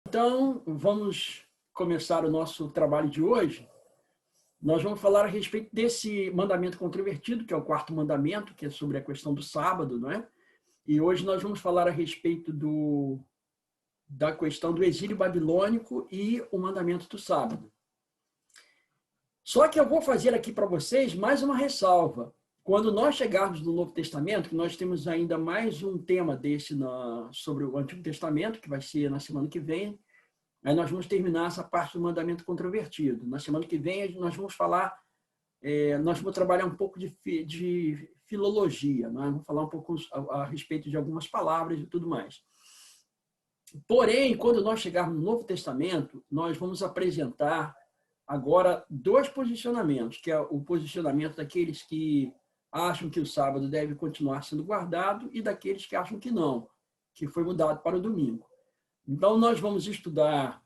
Então, vamos começar o nosso trabalho de hoje. Nós vamos falar a respeito desse mandamento controvertido, que é o quarto mandamento, que é sobre a questão do sábado, não é? E hoje nós vamos falar a respeito da questão do exílio babilônico e o mandamento do sábado. Só que eu vou fazer aqui para vocês mais uma ressalva. Quando nós chegarmos no Novo Testamento, que nós temos ainda mais um tema desse sobre o Antigo Testamento, que vai ser na semana que vem, aí nós vamos terminar essa parte do mandamento controvertido. Na semana que vem nós vamos falar, nós vamos trabalhar um pouco de filologia, nós vamos falar um pouco a respeito de algumas palavras e tudo mais. Porém, quando nós chegarmos no Novo Testamento, nós vamos apresentar agora dois posicionamentos, que é o posicionamento daqueles que acham que o sábado deve continuar sendo guardado e daqueles que acham que não, que foi mudado para o domingo. Então, nós vamos estudar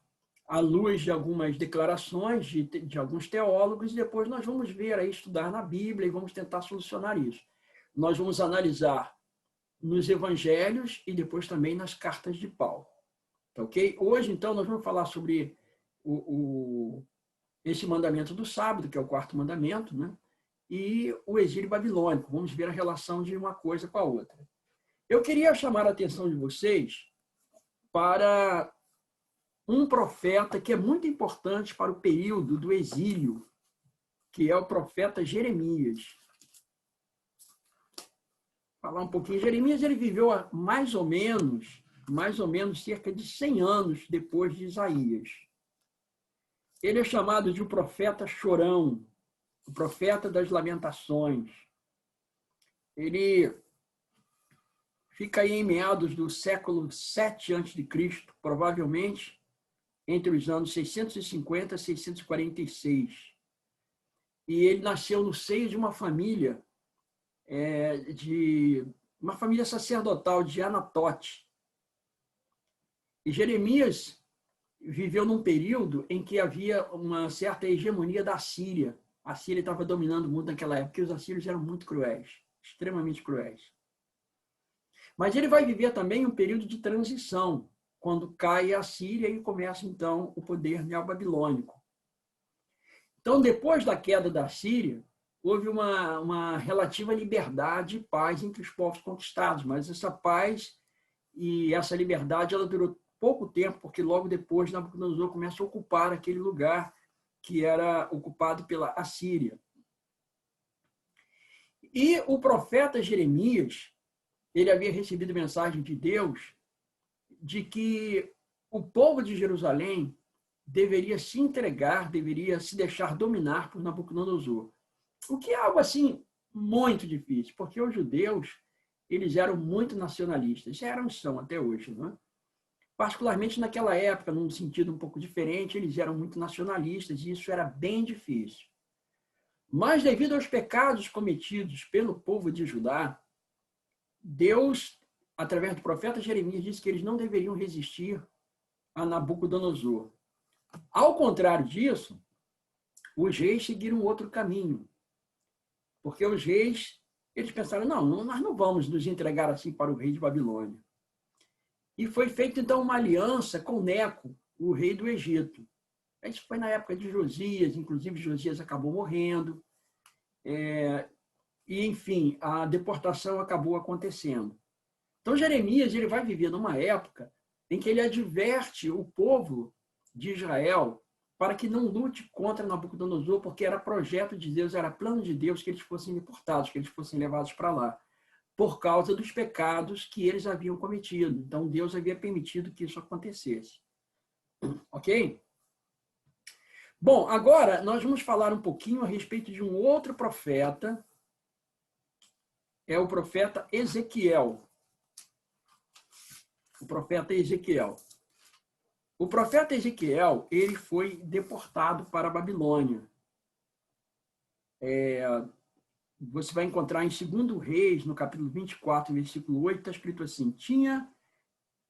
à luz de algumas declarações de alguns teólogos e depois nós vamos ver, aí, estudar na Bíblia e vamos tentar solucionar isso. Nós vamos analisar nos evangelhos e depois também nas cartas de Paulo. Tá, ok? Hoje, então, nós vamos falar sobre esse mandamento do sábado, que é o quarto mandamento, né? E o exílio babilônico. Vamos ver a relação de uma coisa com a outra. Eu queria chamar a atenção de vocês para um profeta que é muito importante para o período do exílio, que é o profeta Jeremias. Falar um pouquinho. Jeremias, ele viveu mais ou menos cerca de 100 anos depois de Isaías. Ele é chamado de o profeta chorão, o profeta das lamentações. Ele fica aí em meados do século 7 a.C., provavelmente entre os anos 650 e 646. E ele nasceu no seio de uma família, uma família sacerdotal de Anatote. E Jeremias viveu num período em que havia uma certa hegemonia da Síria. A Síria estava dominando o mundo naquela época, e os assírios eram muito cruéis, extremamente cruéis. Mas ele vai viver também um período de transição, quando cai a Síria e começa, então, o poder neobabilônico. Então, depois da queda da Síria, houve uma relativa liberdade e paz entre os povos conquistados, mas essa paz e essa liberdade ela durou pouco tempo, porque logo depois Nabucodonosor começa a ocupar aquele lugar que era ocupado pela Assíria. E o profeta Jeremias, ele havia recebido mensagem de Deus de que o povo de Jerusalém deveria se entregar, deveria se deixar dominar por Nabucodonosor. O que é algo assim muito difícil, porque os judeus, eles eram muito nacionalistas, são até hoje, não é? Particularmente naquela época, num sentido um pouco diferente, eles eram muito nacionalistas e isso era bem difícil. Mas devido aos pecados cometidos pelo povo de Judá, Deus, através do profeta Jeremias, disse que eles não deveriam resistir a Nabucodonosor. Ao contrário disso, os reis seguiram outro caminho. Porque os reis, eles pensaram, não, nós não vamos nos entregar assim para o rei de Babilônia. E foi feita, então, uma aliança com Neco, o rei do Egito. Isso foi na época de Josias, inclusive Josias acabou morrendo. E, enfim, a deportação acabou acontecendo. Então, Jeremias ele vai viver numa época em que ele adverte o povo de Israel para que não lute contra Nabucodonosor, porque era projeto de Deus, era plano de Deus que eles fossem deportados, que eles fossem levados para lá, por causa dos pecados que eles haviam cometido. Então, Deus havia permitido que isso acontecesse. Ok? Bom, agora nós vamos falar um pouquinho a respeito de um outro profeta, é o profeta Ezequiel. O profeta Ezequiel. O profeta Ezequiel, ele foi deportado para a Babilônia. Você vai encontrar em 2 Reis, no capítulo 24, versículo 8, está escrito assim: tinha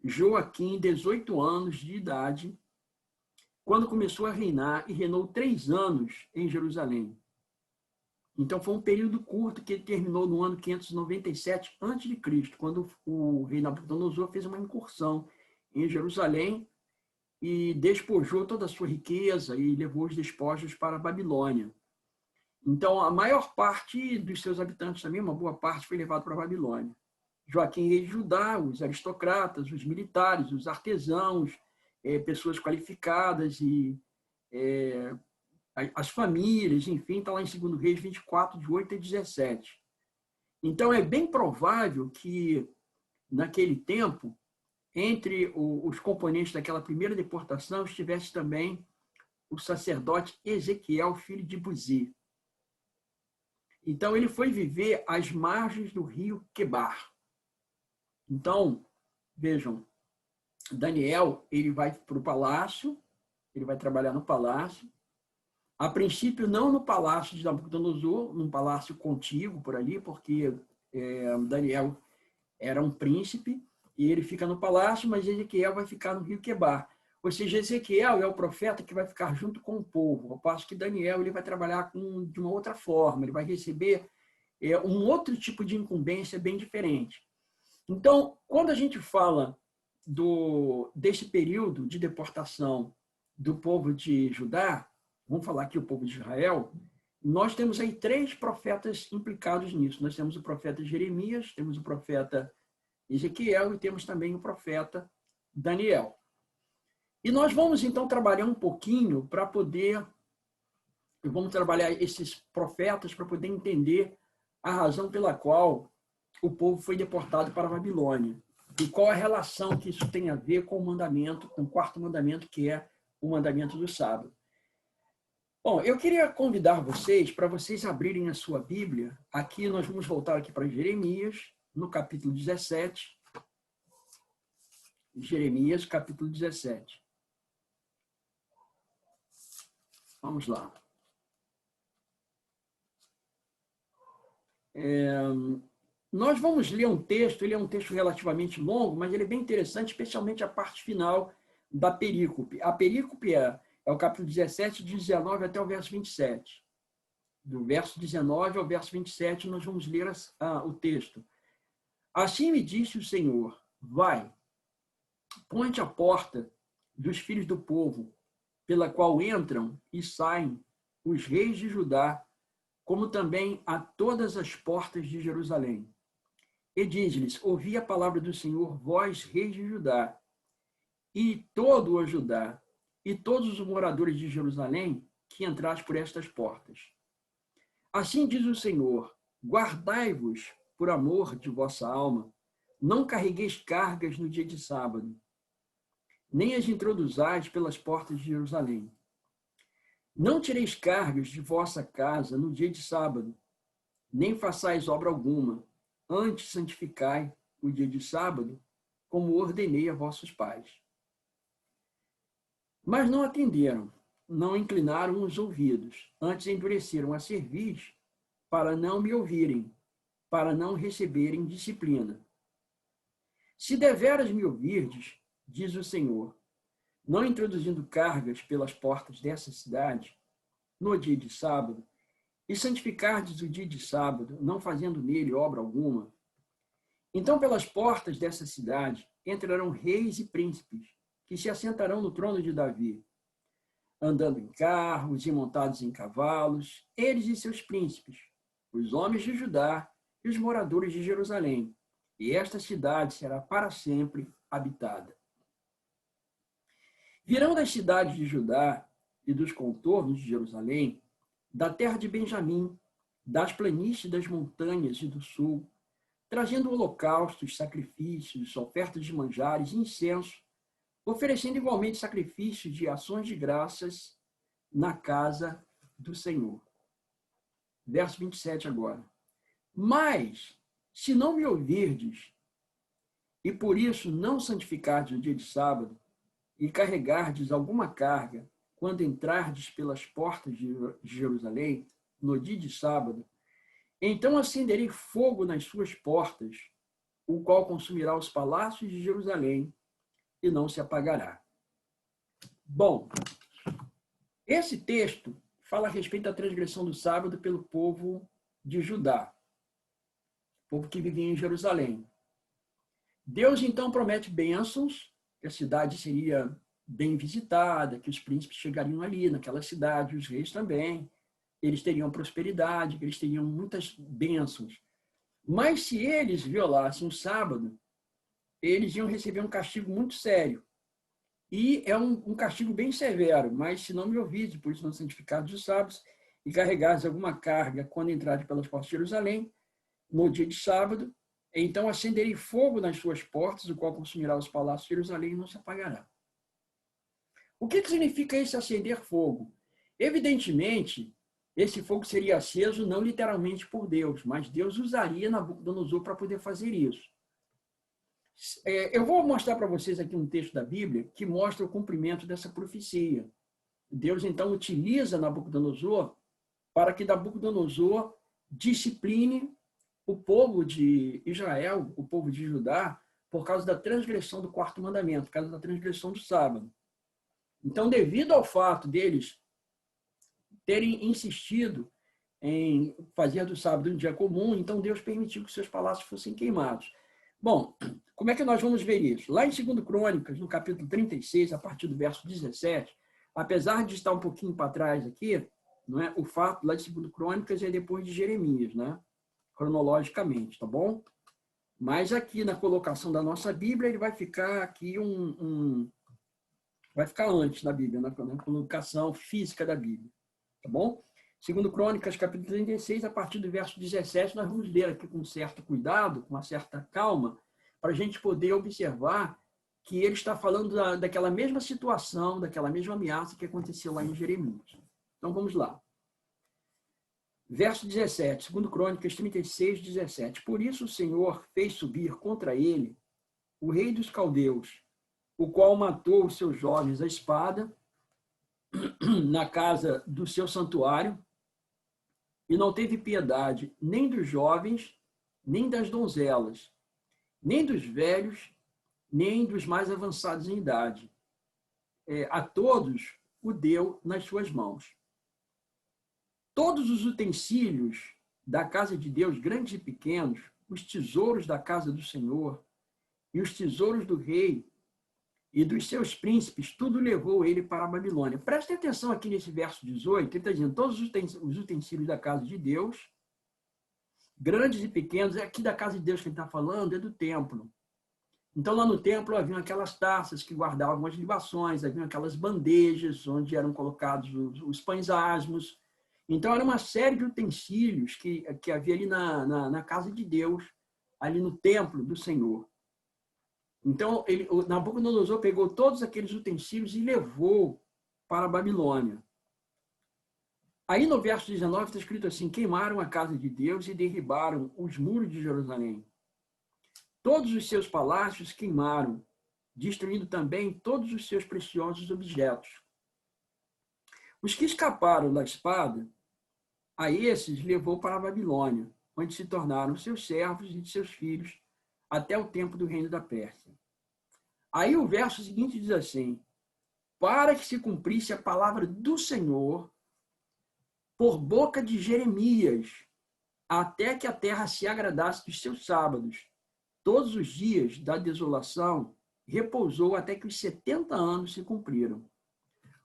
Joaquim 18 anos de idade quando começou a reinar e reinou 3 anos em Jerusalém. Então, foi um período curto que ele terminou no ano 597 a.C., quando o rei Nabucodonosor fez uma incursão em Jerusalém e despojou toda a sua riqueza e levou os despojos para a Babilônia. Então, a maior parte dos seus habitantes também, uma boa parte, foi levado para a Babilônia. Joaquim, rei de Judá, os aristocratas, os militares, os artesãos, pessoas qualificadas e as famílias, enfim, está lá em 2 Reis 24, de 8 a 17. Então, é bem provável que, naquele tempo, entre os componentes daquela primeira deportação, estivesse também o sacerdote Ezequiel, filho de Buzi. Então, ele foi viver às margens do rio Quebar. Então, vejam, Daniel, ele vai para o palácio, ele vai trabalhar no palácio. A princípio, não no palácio de Nabucodonosor, num palácio contíguo por ali, porque Daniel era um príncipe, e ele fica no palácio, mas Ezequiel vai ficar no rio Quebar. Ou seja, Ezequiel é o profeta que vai ficar junto com o povo, ao passo que Daniel ele vai trabalhar de uma outra forma, ele vai receber um outro tipo de incumbência bem diferente. Então, quando a gente fala desse período de deportação do povo de Judá, vamos falar aqui o povo de Israel, nós temos aí 3 profetas implicados nisso. Nós temos o profeta Jeremias, temos o profeta Ezequiel e temos também o profeta Daniel. E nós vamos, então, trabalhar um pouquinho para poder... Vamos trabalhar esses profetas para poder entender a razão pela qual o povo foi deportado para a Babilônia. E qual a relação que isso tem a ver com o mandamento, com o 4º mandamento, que é o mandamento do sábado. Bom, eu queria convidar vocês para vocês abrirem a sua Bíblia. Aqui nós vamos voltar aqui para Jeremias, no capítulo 17. Jeremias, capítulo 17. Vamos lá. Nós vamos ler um texto, ele é um texto relativamente longo, mas ele é bem interessante, especialmente a parte final da perícope. A perícope é o capítulo 17, de 19 até o verso 27. Do verso 19 ao verso 27, nós vamos ler o texto. Assim me disse o Senhor, vai, põe-te à porta dos filhos do povo, pela qual entram e saem os reis de Judá, como também a todas as portas de Jerusalém. E diz-lhes, ouvi a palavra do Senhor, vós, reis de Judá, e todo o Judá, e todos os moradores de Jerusalém, que entrais por estas portas. Assim diz o Senhor, guardai-vos por amor de vossa alma, não carregueis cargas no dia de sábado, nem as introduzais pelas portas de Jerusalém. Não tireis cargas de vossa casa no dia de sábado, nem façais obra alguma, antes santificai o dia de sábado, como ordenei a vossos pais. Mas não atenderam, não inclinaram os ouvidos, antes endureceram a cerviz, para não me ouvirem, para não receberem disciplina. Se deveras me ouvirdes, diz o Senhor, não introduzindo cargas pelas portas dessa cidade, no dia de sábado, e santificardes o dia de sábado, não fazendo nele obra alguma, então pelas portas dessa cidade entrarão reis e príncipes, que se assentarão no trono de Davi, andando em carros e montados em cavalos, eles e seus príncipes, os homens de Judá e os moradores de Jerusalém, e esta cidade será para sempre habitada. Virão das cidades de Judá e dos contornos de Jerusalém, da terra de Benjamim, das planícies das montanhas e do sul, trazendo holocaustos, sacrifícios, ofertas de manjares e incenso, oferecendo igualmente sacrifícios de ações de graças na casa do Senhor. Verso 27 agora. Mas, se não me ouvirdes, e por isso não santificardes o dia de sábado, e carregardes alguma carga, quando entrardes pelas portas de Jerusalém, no dia de sábado, então acenderei fogo nas suas portas, o qual consumirá os palácios de Jerusalém, e não se apagará. Bom, esse texto fala a respeito da transgressão do sábado pelo povo de Judá, povo que vivia em Jerusalém. Deus, então, promete bênçãos, que a cidade seria bem visitada, que os príncipes chegariam ali, naquela cidade, os reis também, eles teriam prosperidade, que eles teriam muitas bênçãos. Mas se eles violassem o sábado, eles iam receber um castigo muito sério. E é um castigo bem severo, mas se não me ouvides, por isso não santificados os sábados, e carregares alguma carga quando entrares pelas portas de Jerusalém, no dia de sábado, então acenderei fogo nas suas portas, o qual consumirá os palácios de Jerusalém e não se apagará. O que significa esse acender fogo? Evidentemente, esse fogo seria aceso não literalmente por Deus, mas Deus usaria Nabucodonosor para poder fazer isso. Eu vou mostrar para vocês aqui um texto da Bíblia que mostra o cumprimento dessa profecia. Deus, então, utiliza Nabucodonosor para que Nabucodonosor discipline o povo de Israel, o povo de Judá, por causa da transgressão do quarto mandamento, por causa da transgressão do sábado. Então, devido ao fato deles terem insistido em fazer do sábado um dia comum, então Deus permitiu que seus palácios fossem queimados. Bom, como é que nós vamos ver isso? Lá em 2 Crônicas, no capítulo 36, a partir do verso 17, apesar de estar um pouquinho para trás aqui, não é? O fato lá de 2 Crônicas é depois de Jeremias, né? Cronologicamente, tá bom? Mas aqui na colocação da nossa Bíblia, ele vai ficar aqui vai ficar antes da Bíblia, na colocação física da Bíblia, tá bom? 2 Crônicas, capítulo 36, a partir do verso 17, nós vamos ler aqui com certo cuidado, com uma certa calma, para a gente poder observar que ele está falando daquela mesma situação, daquela mesma ameaça que aconteceu lá em Jeremias. Então, vamos lá. Verso 17, 2 Crônicas 36, 17. Por isso o Senhor fez subir contra ele o rei dos caldeus, o qual matou os seus jovens à espada na casa do seu santuário, e não teve piedade nem dos jovens, nem das donzelas, nem dos velhos, nem dos mais avançados em idade. A todos o deu nas suas mãos. Todos os utensílios da casa de Deus, grandes e pequenos, os tesouros da casa do Senhor e os tesouros do rei e dos seus príncipes, tudo levou ele para a Babilônia. Preste atenção aqui nesse verso 18, ele está dizendo todos os utensílios da casa de Deus, grandes e pequenos, aqui da casa de Deus que ele está falando é do templo. Então, lá no templo haviam aquelas taças que guardavam as libações, haviam aquelas bandejas onde eram colocados os pães asmos. Então, era uma série de utensílios que havia ali na casa de Deus, ali no templo do Senhor. Então, o Nabucodonosor pegou todos aqueles utensílios e levou para a Babilônia. Aí, no verso 19, está escrito assim: queimaram a casa de Deus e derribaram os muros de Jerusalém. Todos os seus palácios queimaram, destruindo também todos os seus preciosos objetos. Os que escaparam da espada, a esses levou para a Babilônia, onde se tornaram seus servos e de seus filhos, até o tempo do reino da Pérsia. Aí o verso seguinte diz assim: para que se cumprisse a palavra do Senhor por boca de Jeremias, até que a terra se agradasse dos seus sábados. Todos os dias da desolação repousou até que os 70 anos se cumpriram.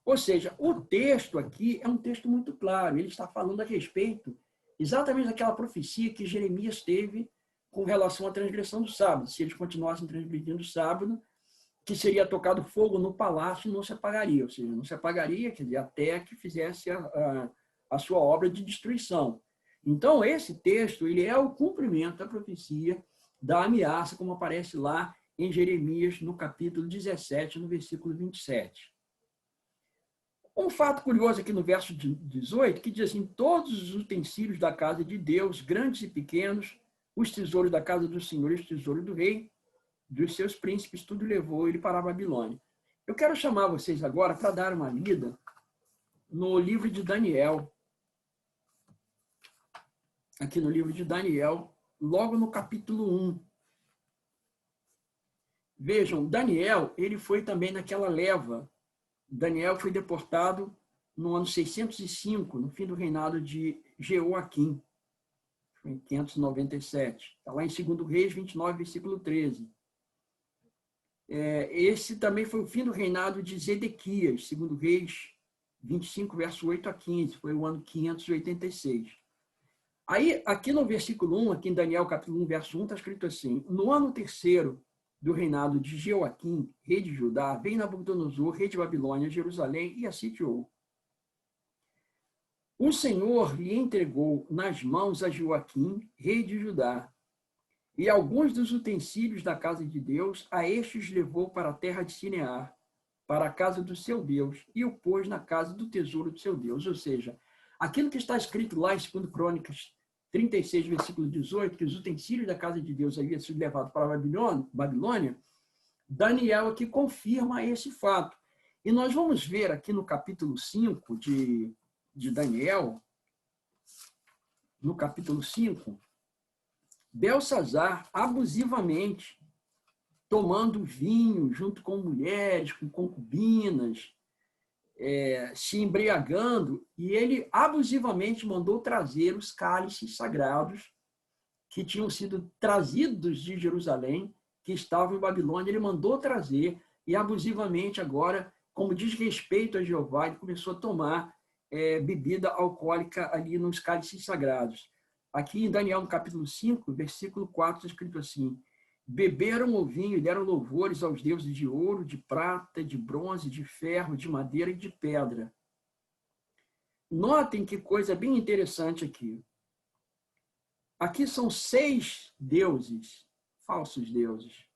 Ou seja, o texto aqui é um texto muito claro. Ele está falando a respeito exatamente daquela profecia que Jeremias teve com relação à transgressão do sábado. Se eles continuassem transgredindo o sábado, que seria tocado fogo no palácio e não se apagaria. Ou seja, não se apagaria, quer dizer, até que fizesse a sua obra de destruição. Então, esse texto ele é o cumprimento da profecia da ameaça, como aparece lá em Jeremias, no capítulo 17, no versículo 27. Um fato curioso aqui no verso 18, que diz assim: todos os utensílios da casa de Deus, grandes e pequenos, os tesouros da casa do Senhor e os tesouros do rei, dos seus príncipes, tudo levou ele para a Babilônia. Eu quero chamar vocês agora para dar uma lida no livro de Daniel. Aqui no livro de Daniel, logo no capítulo 1. Vejam, Daniel, ele foi também naquela leva. Daniel foi deportado no ano 605, no fim do reinado de Jeoaquim, em 597. Está lá em 2 Reis 29, versículo 13. Esse também foi o fim do reinado de Zedequias, segundo Reis 25, verso 8 a 15, foi o ano 586. Aí, aqui no versículo 1, aqui em Daniel, capítulo 1, verso 1, está escrito assim: no ano terceiro do reinado de Jeoaquim, rei de Judá, veio Nabucodonosor, rei de Babilônia, Jerusalém, e a sitiou. O Senhor lhe entregou nas mãos a Joaquim, rei de Judá, e alguns dos utensílios da casa de Deus, a estes levou para a terra de Sinear, para a casa do seu Deus, e o pôs na casa do tesouro do seu Deus. Ou seja, aquilo que está escrito lá em 2 Crônicas 36, versículo 18, que os utensílios da casa de Deus haviam sido levados para a Babilônia, Daniel aqui confirma esse fato. E nós vamos ver aqui no capítulo 5 de Daniel, no capítulo 5, Belsazar abusivamente tomando vinho junto com mulheres, com concubinas, se embriagando, e ele abusivamente mandou trazer os cálices sagrados que tinham sido trazidos de Jerusalém, que estavam em Babilônia, ele mandou trazer, e abusivamente agora, como desrespeito a Jeová, ele começou a tomar bebida alcoólica ali nos cálices sagrados. Aqui em Daniel, no capítulo 5, versículo 4, está escrito assim: beberam o vinho e deram louvores aos deuses de ouro, de prata, de bronze, de ferro, de madeira e de pedra. Notem que coisa bem interessante aqui. Aqui são 6 deuses, falsos deuses.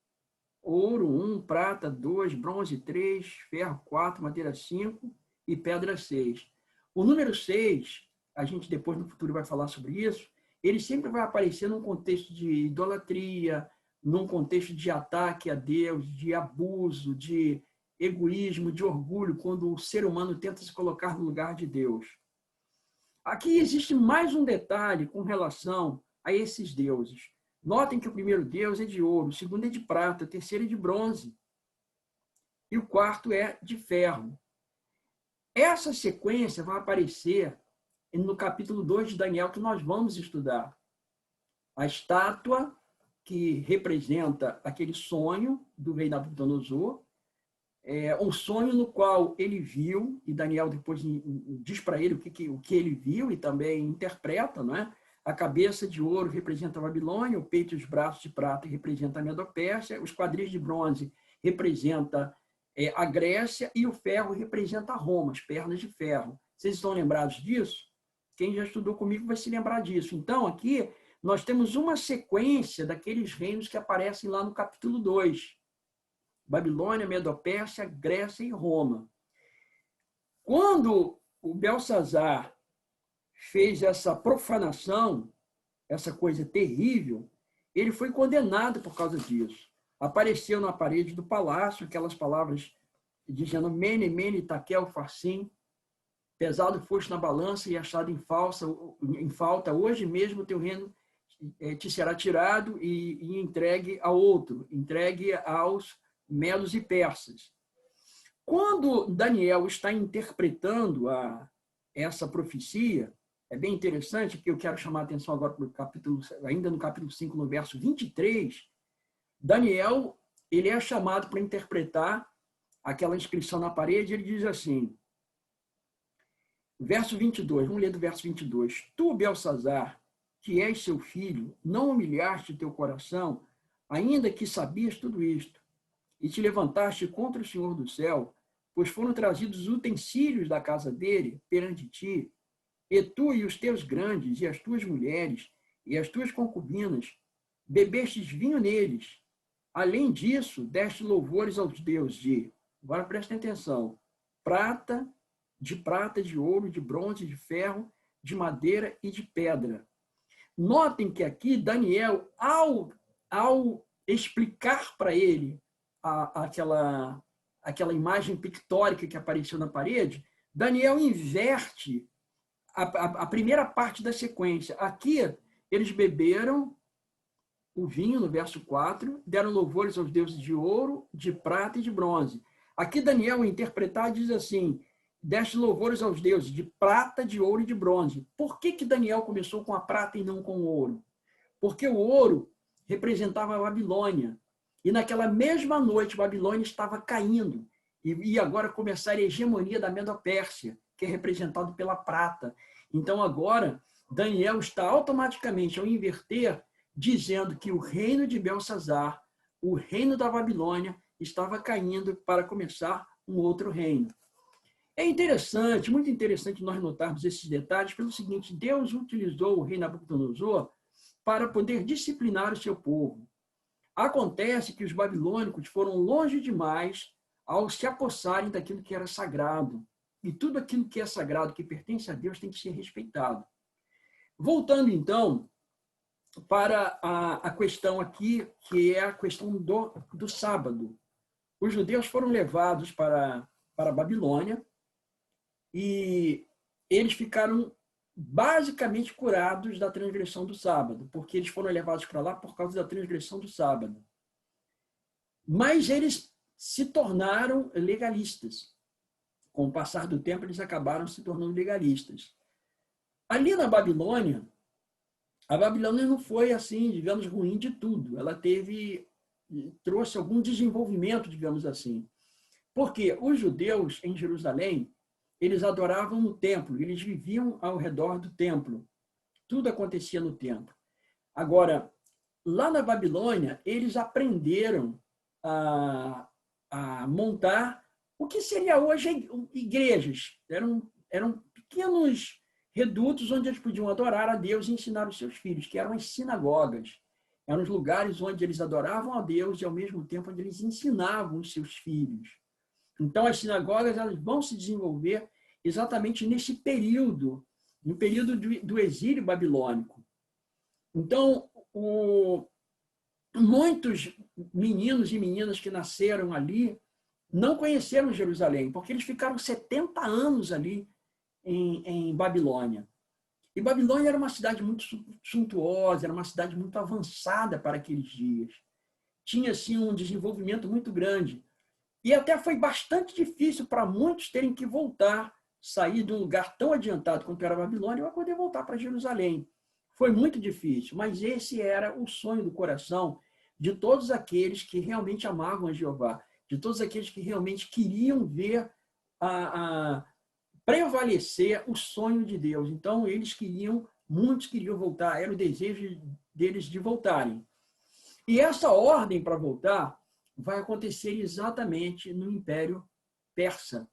Ouro 1, prata 2, bronze 3, ferro 4, madeira 5 e pedra 6. O número 6, a gente depois no futuro vai falar sobre isso, ele sempre vai aparecer num contexto de idolatria, num contexto de ataque a Deus, de abuso, de egoísmo, de orgulho, quando o ser humano tenta se colocar no lugar de Deus. Aqui existe mais um detalhe com relação a esses deuses. Notem que o primeiro deus é de ouro, o segundo é de prata, o terceiro é de bronze e o quarto é de ferro. Essa sequência vai aparecer no capítulo 2 de Daniel, que nós vamos estudar. A estátua que representa aquele sonho do rei Nabucodonosor, um sonho no qual ele viu, e Daniel depois diz para ele o que ele viu e também interpreta, não é? A cabeça de ouro representa a Babilônia, o peito e os braços de prata representa a Medopérsia, os quadris de bronze representa a Grécia e o ferro representa Roma, as pernas de ferro. Vocês estão lembrados disso? Quem já estudou comigo vai se lembrar disso. Então, aqui nós temos uma sequência daqueles reinos que aparecem lá no capítulo 2. Babilônia, Medopérsia, Grécia e Roma. Quando o Belsazar fez essa profanação, essa coisa terrível, ele foi condenado por causa disso. Apareceu na parede do palácio aquelas palavras dizendo Mene, Mene, Tekel, Farsim, pesado foste na balança e achado em falta, hoje mesmo o teu reino te será tirado e entregue a outro, entregue aos medos e persas. Quando Daniel está interpretando essa profecia, é bem interessante, que eu quero chamar a atenção agora para o capítulo, ainda no capítulo 5, no verso 23, Daniel, ele é chamado para interpretar aquela inscrição na parede, ele diz assim, verso 22, vamos ler do verso 22. Tu, Belsazar, que és seu filho, não humilhaste teu coração, ainda que sabias tudo isto, e te levantaste contra o Senhor do céu, pois foram trazidos utensílios da casa dele perante ti, e tu e os teus grandes, e as tuas mulheres, e as tuas concubinas, bebestes vinho neles. Além disso, deste louvores aos deuses de, agora prestem atenção, prata, de ouro, de bronze, de ferro, de madeira e de pedra. Notem que aqui Daniel, ao explicar para ele aquela imagem pictórica que apareceu na parede, Daniel inverte a primeira parte da sequência. Aqui, eles beberam o vinho, no verso 4, deram louvores aos deuses de ouro, de prata e de bronze. Aqui, Daniel, interpretar, diz assim, deste louvores aos deuses de prata, de ouro e de bronze. Por que Daniel começou com a prata e não com o ouro? Porque o ouro representava a Babilônia. E naquela mesma noite, Babilônia estava caindo. E ia agora começar a hegemonia da Medo-Pérsia, que é representado pela prata. Então, agora, Daniel está automaticamente, ao inverter, dizendo que o reino de Belsazar, o reino da Babilônia, estava caindo para começar um outro reino. É interessante, muito interessante nós notarmos esses detalhes pelo seguinte: Deus utilizou o rei Nabucodonosor para poder disciplinar o seu povo. Acontece que os babilônicos foram longe demais ao se apossarem daquilo que era sagrado. E tudo aquilo que é sagrado, que pertence a Deus, tem que ser respeitado. Voltando, então, para a questão aqui, que é a questão do sábado. Os judeus foram levados para a Babilônia e eles ficaram basicamente curados da transgressão do sábado, porque eles foram levados para lá por causa da transgressão do sábado. Mas eles se tornaram legalistas. Com o passar do tempo, eles acabaram se tornando legalistas. Ali na Babilônia, a Babilônia não foi assim, digamos, ruim de tudo. Ela trouxe algum desenvolvimento, digamos assim. Porque os judeus em Jerusalém, eles adoravam no templo, eles viviam ao redor do templo. Tudo acontecia no templo. Agora, lá na Babilônia, eles aprenderam a montar o que seria hoje igrejas. Eram pequenos redutos onde eles podiam adorar a Deus e ensinar os seus filhos, que eram as sinagogas. Eram os lugares onde eles adoravam a Deus e, ao mesmo tempo, onde eles ensinavam os seus filhos. Então, as sinagogas elas vão se desenvolver exatamente nesse período, no período do exílio babilônico. Então, muitos meninos e meninas que nasceram ali não conheceram Jerusalém, porque eles ficaram 70 anos ali em Babilônia. E Babilônia era uma cidade muito suntuosa, era uma cidade muito avançada para aqueles dias. Tinha, assim, um desenvolvimento muito grande. E até foi bastante difícil para muitos terem que voltar, sair de um lugar tão adiantado quanto era a Babilônia para poder voltar para Jerusalém. Foi muito difícil, mas esse era o sonho do coração de todos aqueles que realmente amavam a Jeová, de todos aqueles que realmente queriam ver prevalecer o sonho de Deus. Então, muitos queriam voltar, era o desejo deles de voltarem. E essa ordem para voltar vai acontecer exatamente no Império Persa.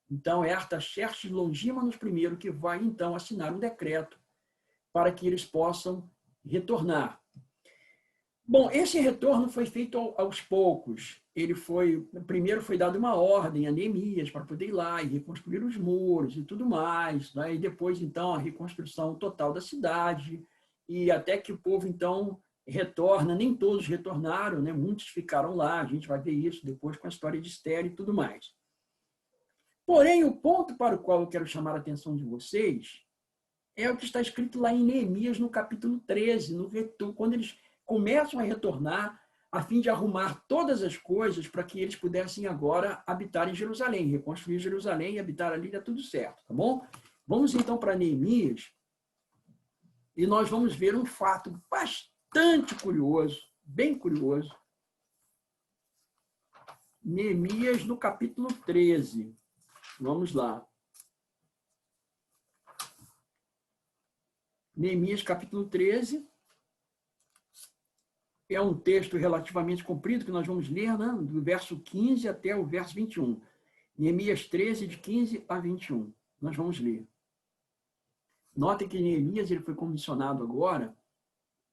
Então, é Artaxerxes Longímanos I que vai, então, assinar um decreto para que eles possam retornar. Bom, esse retorno foi feito aos poucos. Primeiro foi dada uma ordem a Neemias para poder ir lá e reconstruir os muros e tudo mais, né? E depois, então, a reconstrução total da cidade, e até que o povo, então, retorna. Nem todos retornaram, né? Muitos ficaram lá, a gente vai ver isso depois com a história de Esther e tudo mais. Porém, o ponto para o qual eu quero chamar a atenção de vocês é o que está escrito lá em Neemias, no capítulo 13, quando eles começam a retornar a fim de arrumar todas as coisas para que eles pudessem agora habitar em Jerusalém, reconstruir Jerusalém e habitar ali, dá tudo certo, tá bom? Vamos então para Neemias e nós vamos ver um fato bastante curioso, bem curioso. Neemias, no capítulo 13. Vamos lá. Neemias, capítulo 13. É um texto relativamente comprido que nós vamos ler, né? Do verso 15 até o verso 21. Neemias 13, de 15 a 21. Nós vamos ler. Notem que Neemias ele foi comissionado agora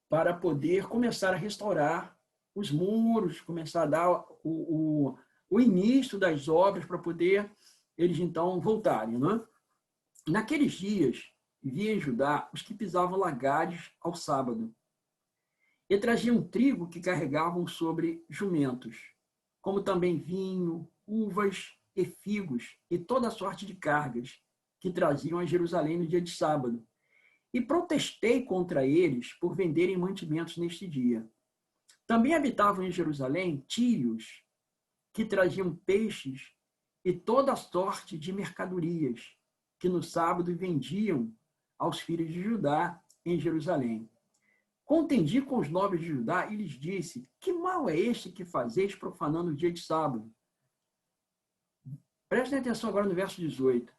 para poder começar a restaurar os muros, começar a dar o início das obras para poder eles então voltarem. Né? Naqueles dias, via em Judá os que pisavam lagares ao sábado e traziam trigo que carregavam sobre jumentos, como também vinho, uvas e figos e toda sorte de cargas que traziam a Jerusalém no dia de sábado. E protestei contra eles por venderem mantimentos neste dia. Também habitavam em Jerusalém tírios que traziam peixes e toda sorte de mercadorias que no sábado vendiam aos filhos de Judá em Jerusalém. Contendi com os nobres de Judá e lhes disse: que mal é este que fazeis profanando o dia de sábado? Prestem atenção agora no verso 18.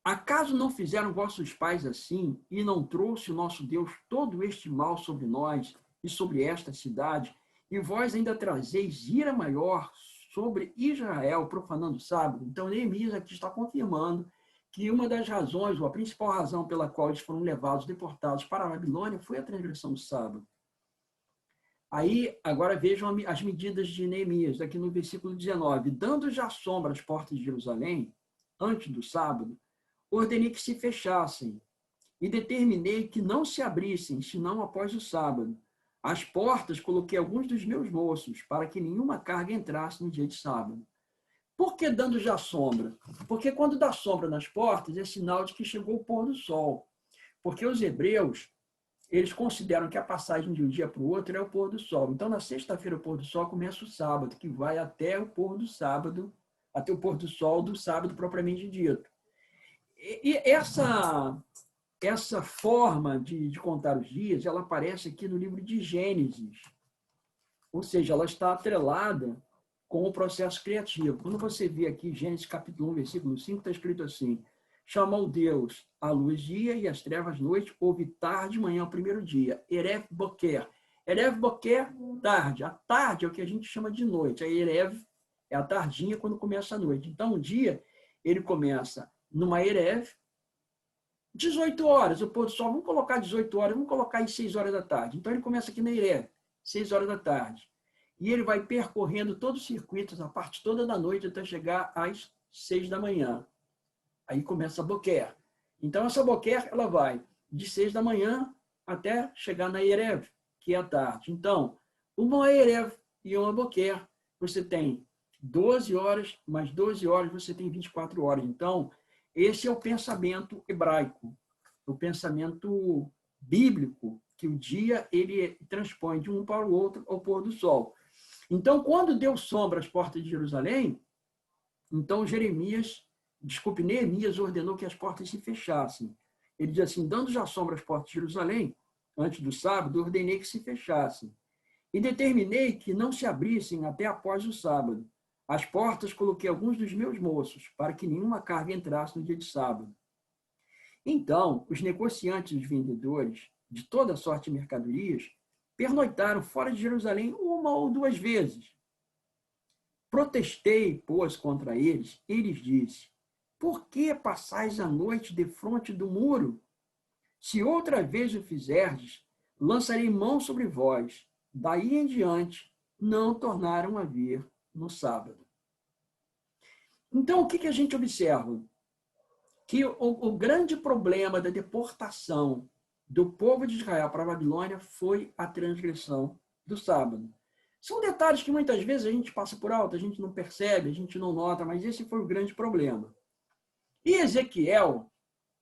Acaso não fizeram vossos pais assim, e não trouxe o nosso Deus todo este mal sobre nós e sobre esta cidade? E vós ainda trazeis ira maior sobre Israel, profanando o sábado? Então, Neemias aqui está confirmando que uma das razões, ou a principal razão pela qual eles foram levados, deportados para a Babilônia, foi a transgressão do sábado. Aí, agora vejam as medidas de Neemias, aqui no versículo 19. Dando já sombra às portas de Jerusalém, antes do sábado, ordenei que se fechassem e determinei que não se abrissem, senão após o sábado. Às portas coloquei alguns dos meus moços, para que nenhuma carga entrasse no dia de sábado. Por que dando já sombra? Porque quando dá sombra nas portas, é sinal de que chegou o pôr do sol. Porque os hebreus, eles consideram que a passagem de um dia para o outro é o pôr do sol. Então, na sexta-feira, o pôr do sol começa o sábado, que vai até o pôr do sábado, até o pôr do sol do sábado propriamente dito. E essa forma de contar os dias, ela aparece aqui no livro de Gênesis. Ou seja, ela está atrelada com o processo criativo. Quando você vê aqui Gênesis capítulo 1, versículo 5, está escrito assim: chamou Deus a luz dia e as trevas noite, houve tarde e manhã o primeiro dia. Erev Boker. Erev Boker, tarde. A tarde é o que a gente chama de noite. A Erev é a tardinha quando começa a noite. Então, o dia, ele começa numa Erev, 18 horas, o pôr do sol, vamos colocar 18 horas, vamos colocar às 6 horas da tarde. Então, ele começa aqui na Erev, 6 horas da tarde. E ele vai percorrendo todo o circuito, a parte toda da noite, até chegar às 6 da manhã. Aí começa a Boker. Então, essa Boker, ela vai de 6 da manhã até chegar na Erev, que é a tarde. Então, uma Erev e uma Boker, você tem 12 horas, mais 12 horas, você tem 24 horas. Então, esse é o pensamento hebraico, o pensamento bíblico, que o dia ele transpõe de um para o outro ao pôr do sol. Então, quando deu sombra às portas de Jerusalém, então Neemias ordenou que as portas se fechassem. Ele diz assim: dando já sombra às portas de Jerusalém, antes do sábado, ordenei que se fechassem. E determinei que não se abrissem até após o sábado. As portas coloquei alguns dos meus moços, para que nenhuma carga entrasse no dia de sábado. Então, os negociantes e os vendedores de toda sorte de mercadorias pernoitaram fora de Jerusalém uma ou duas vezes. Protestei, pois, contra eles, e lhes disse: por que passais a noite defronte do muro? Se outra vez o fizerdes, lançarei mão sobre vós. Daí em diante, não tornaram a vir no sábado. Então, o que a gente observa? Que o grande problema da deportação do povo de Israel para a Babilônia foi a transgressão do sábado. São detalhes que muitas vezes a gente passa por alto, a gente não percebe, a gente não nota, mas esse foi o grande problema. E Ezequiel,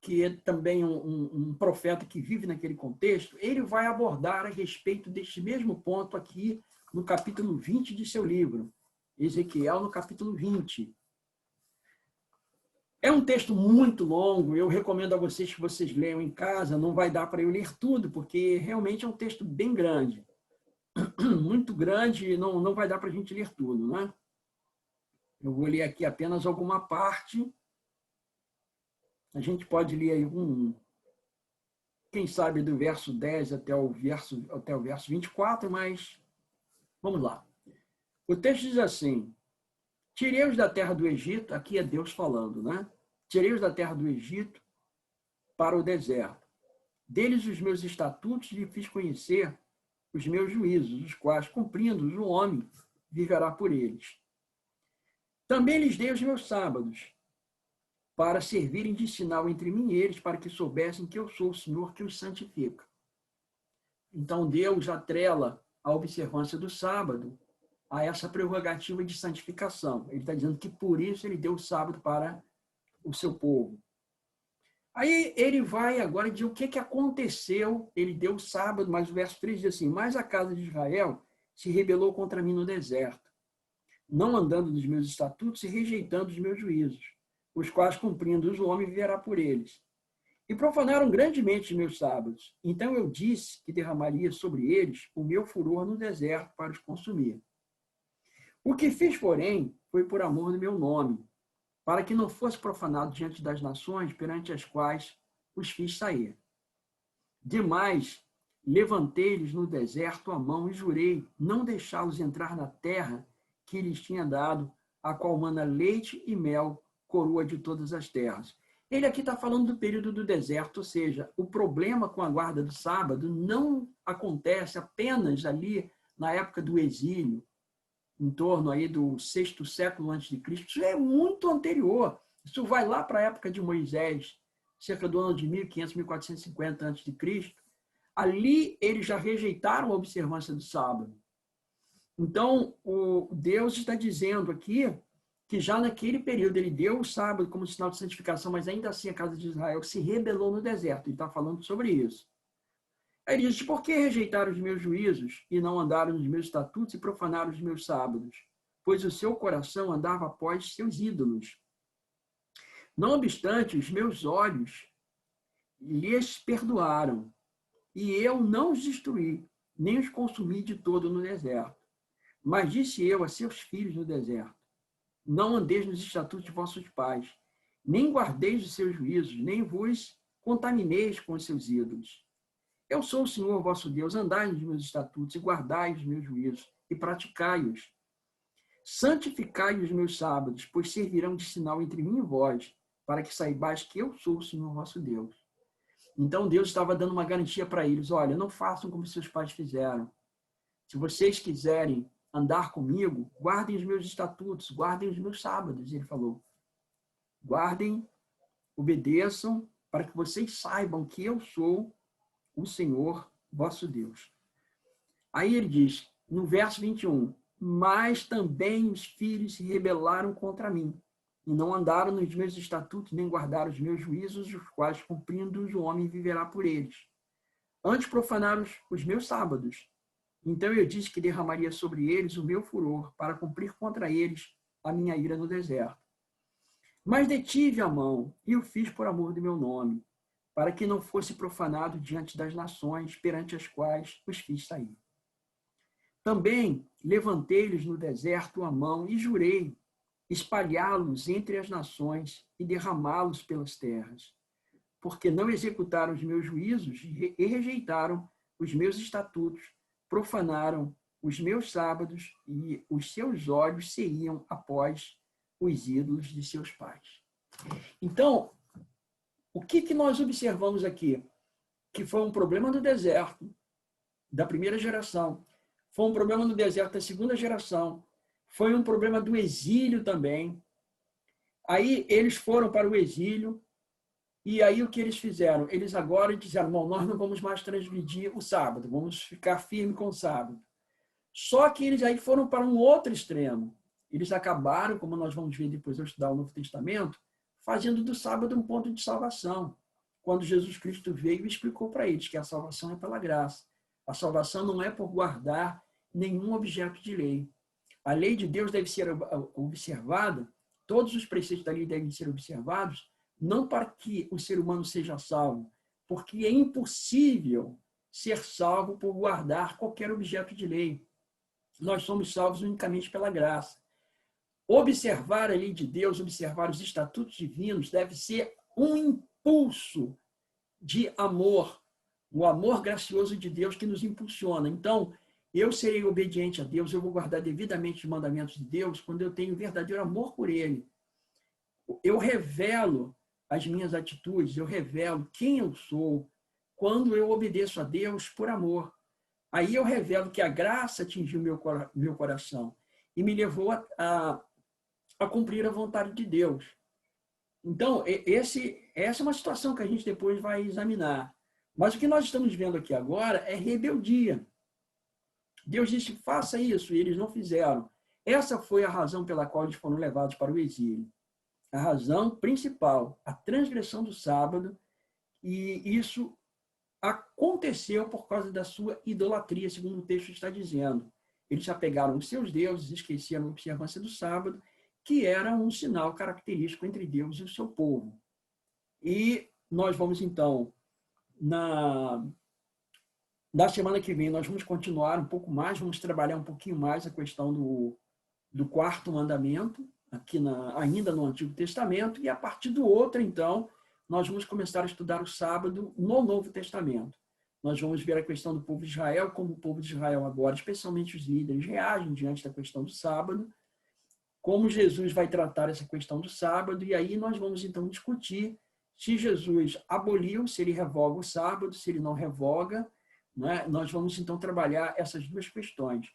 que é também um profeta que vive naquele contexto, ele vai abordar a respeito deste mesmo ponto aqui no capítulo 20 de seu livro. Ezequiel, no capítulo 20. É um texto muito longo, eu recomendo a vocês que vocês leiam em casa, não vai dar para eu ler tudo, porque realmente é um texto bem grande. Muito grande, não vai dar para a gente ler tudo, né? Eu vou ler aqui apenas alguma parte. A gente pode ler aí quem sabe do verso 10 até o verso 24, mas vamos lá. O texto diz assim: tirei-os da terra do Egito, aqui é Deus falando, né? Tirei-os da terra do Egito para o deserto. Deles os meus estatutos lhe fiz conhecer os meus juízos, os quais, cumprindo-os, o homem viverá por eles. Também lhes dei os meus sábados, para servirem de sinal entre mim e eles, para que soubessem que eu sou o Senhor que os santifica. Então, Deus atrela a observância do sábado a essa prerrogativa de santificação. Ele está dizendo que por isso ele deu o sábado para o seu povo. Aí ele vai agora dizer o que aconteceu. Ele deu o sábado, mas o verso 3 diz assim: mas a casa de Israel se rebelou contra mim no deserto, não andando nos meus estatutos e rejeitando os meus juízos, os quais, cumprindo-os, o homem viverá por eles. E profanaram grandemente os meus sábados. Então eu disse que derramaria sobre eles o meu furor no deserto para os consumir. O que fiz, porém, foi por amor do meu nome, para que não fosse profanado diante das nações perante as quais os fiz sair. Demais, levantei-lhes no deserto a mão e jurei não deixá-los entrar na terra que lhes tinha dado, a qual mana leite e mel, coroa de todas as terras. Ele aqui está falando do período do deserto, ou seja, o problema com a guarda do sábado não acontece apenas ali na época do exílio, em torno aí do 6º século antes de Cristo. Isso é muito anterior. Isso vai lá para a época de Moisés, cerca do ano de 1500, 1450 antes de Cristo. Ali eles já rejeitaram a observância do sábado. Então, o Deus está dizendo aqui que já naquele período ele deu o sábado como sinal de santificação, mas ainda assim a casa de Israel se rebelou no deserto. Ele está falando sobre isso. Aí ele diz: por que rejeitaram os meus juízos e não andaram nos meus estatutos e profanaram os meus sábados? Pois o seu coração andava após seus ídolos. Não obstante, os meus olhos lhes perdoaram, e eu não os destruí, nem os consumi de todo no deserto. Mas disse eu a seus filhos no deserto: não andeis nos estatutos de vossos pais, nem guardeis os seus juízos, nem vos contamineis com os seus ídolos. Eu sou o Senhor vosso Deus, andai nos meus estatutos e guardai os meus juízos e praticai-os. Santificai os meus sábados, pois servirão de sinal entre mim e vós, para que saibais que eu sou o Senhor vosso Deus. Então Deus estava dando uma garantia para eles: olha, não façam como seus pais fizeram. Se vocês quiserem andar comigo, guardem os meus estatutos, guardem os meus sábados, ele falou. Guardem, obedeçam, para que vocês saibam que eu sou o Senhor vosso Deus. Aí ele diz, no verso 21, mas também os filhos se rebelaram contra mim, e não andaram nos meus estatutos, nem guardaram os meus juízos, os quais, cumprindo-os, o homem viverá por eles. Antes profanaram os meus sábados. Então eu disse que derramaria sobre eles o meu furor, para cumprir contra eles a minha ira no deserto. Mas detive a mão, e o fiz por amor do meu nome, para que não fosse profanado diante das nações perante as quais os fiz sair. Também levantei-lhes no deserto a mão e jurei espalhá-los entre as nações e derramá-los pelas terras, porque não executaram os meus juízos e rejeitaram os meus estatutos, profanaram os meus sábados e os seus olhos se iam após os ídolos de seus pais. Então, o que nós observamos aqui? Que foi um problema do deserto, da primeira geração, foi um problema no deserto da segunda geração, foi um problema do exílio também. Aí eles foram para o exílio, e aí o que eles fizeram? Eles agora disseram: bom, nós não vamos mais transgredir o sábado, vamos ficar firme com o sábado. Só que eles aí foram para um outro extremo. Eles acabaram, como nós vamos ver depois ao estudar o Novo Testamento, fazendo do sábado um ponto de salvação. Quando Jesus Cristo veio e explicou para eles que a salvação é pela graça. A salvação não é por guardar nenhum objeto de lei. A lei de Deus deve ser observada, todos os preceitos da lei devem ser observados, não para que o ser humano seja salvo, porque é impossível ser salvo por guardar qualquer objeto de lei. Nós somos salvos unicamente pela graça. Observar a lei de Deus, observar os estatutos divinos, deve ser um impulso de amor, o amor gracioso de Deus que nos impulsiona. Então, eu serei obediente a Deus, eu vou guardar devidamente os mandamentos de Deus quando eu tenho verdadeiro amor por Ele. Eu revelo as minhas atitudes, eu revelo quem eu sou quando eu obedeço a Deus por amor. Aí eu revelo que a graça atingiu meu coração e me levou a cumprir a vontade de Deus. Então, essa é uma situação que a gente depois vai examinar. Mas o que nós estamos vendo aqui agora é rebeldia. Deus disse: faça isso, e eles não fizeram. Essa foi a razão pela qual eles foram levados para o exílio. A razão principal, a transgressão do sábado, e isso aconteceu por causa da sua idolatria, segundo o texto está dizendo. Eles já pegaram os seus deuses, esqueceram a observância do sábado, que era um sinal característico entre Deus e o seu povo. E nós vamos, então, na semana que vem, nós vamos continuar um pouco mais, vamos trabalhar um pouquinho mais a questão do quarto mandamento, aqui ainda no Antigo Testamento, e a partir do outro, então, nós vamos começar a estudar o sábado no Novo Testamento. Nós vamos ver a questão do povo de Israel, como o povo de Israel agora, especialmente os líderes, reagem diante da questão do sábado, como Jesus vai tratar essa questão do sábado, e aí nós vamos, então, discutir se Jesus aboliu, se ele revoga o sábado, se ele não revoga, né? Nós vamos, então, trabalhar essas duas questões.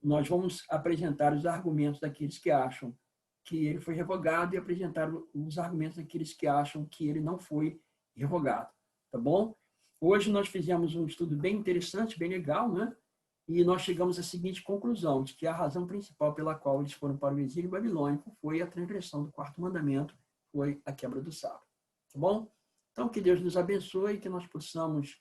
Nós vamos apresentar os argumentos daqueles que acham que ele foi revogado e apresentar os argumentos daqueles que acham que ele não foi revogado, tá bom? Hoje nós fizemos um estudo bem interessante, bem legal, né? E nós chegamos à seguinte conclusão, de que a razão principal pela qual eles foram para o exílio babilônico foi a transgressão do quarto mandamento, foi a quebra do sábado, tá bom? Então, que Deus nos abençoe, que nós possamos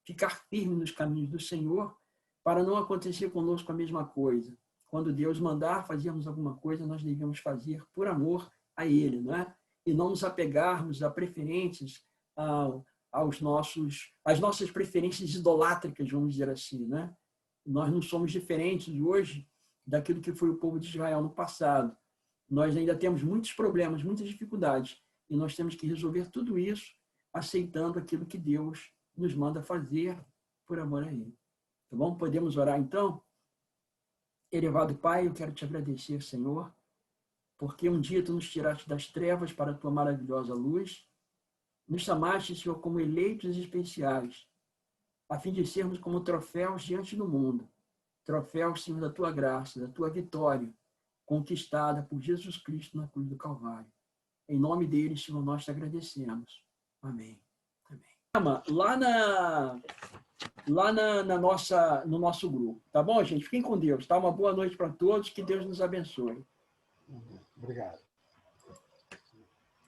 ficar firmes nos caminhos do Senhor, para não acontecer conosco a mesma coisa. Quando Deus mandar fazermos alguma coisa, nós devemos fazer por amor a Ele, não é? E não nos apegarmos a preferências, às nossas preferências idolátricas, vamos dizer assim, né? Nós não somos diferentes hoje daquilo que foi o povo de Israel no passado. Nós ainda temos muitos problemas, muitas dificuldades, e nós temos que resolver tudo isso aceitando aquilo que Deus nos manda fazer por amor a Ele. Tá bom? Podemos orar, então? Elevado Pai, eu quero te agradecer, Senhor, porque um dia Tu nos tiraste das trevas para a Tua maravilhosa luz, nos chamaste, Senhor, como eleitos especiais, a fim de sermos como troféus diante do mundo, troféus, Senhor, da Tua graça, da Tua vitória, conquistada por Jesus Cristo na cruz do Calvário. Em nome dele, Senhor, nós te agradecemos. Amém. Amém. No nosso grupo. Tá bom, gente? Fiquem com Deus. Tá? Uma boa noite para todos. Que Deus nos abençoe. Obrigado.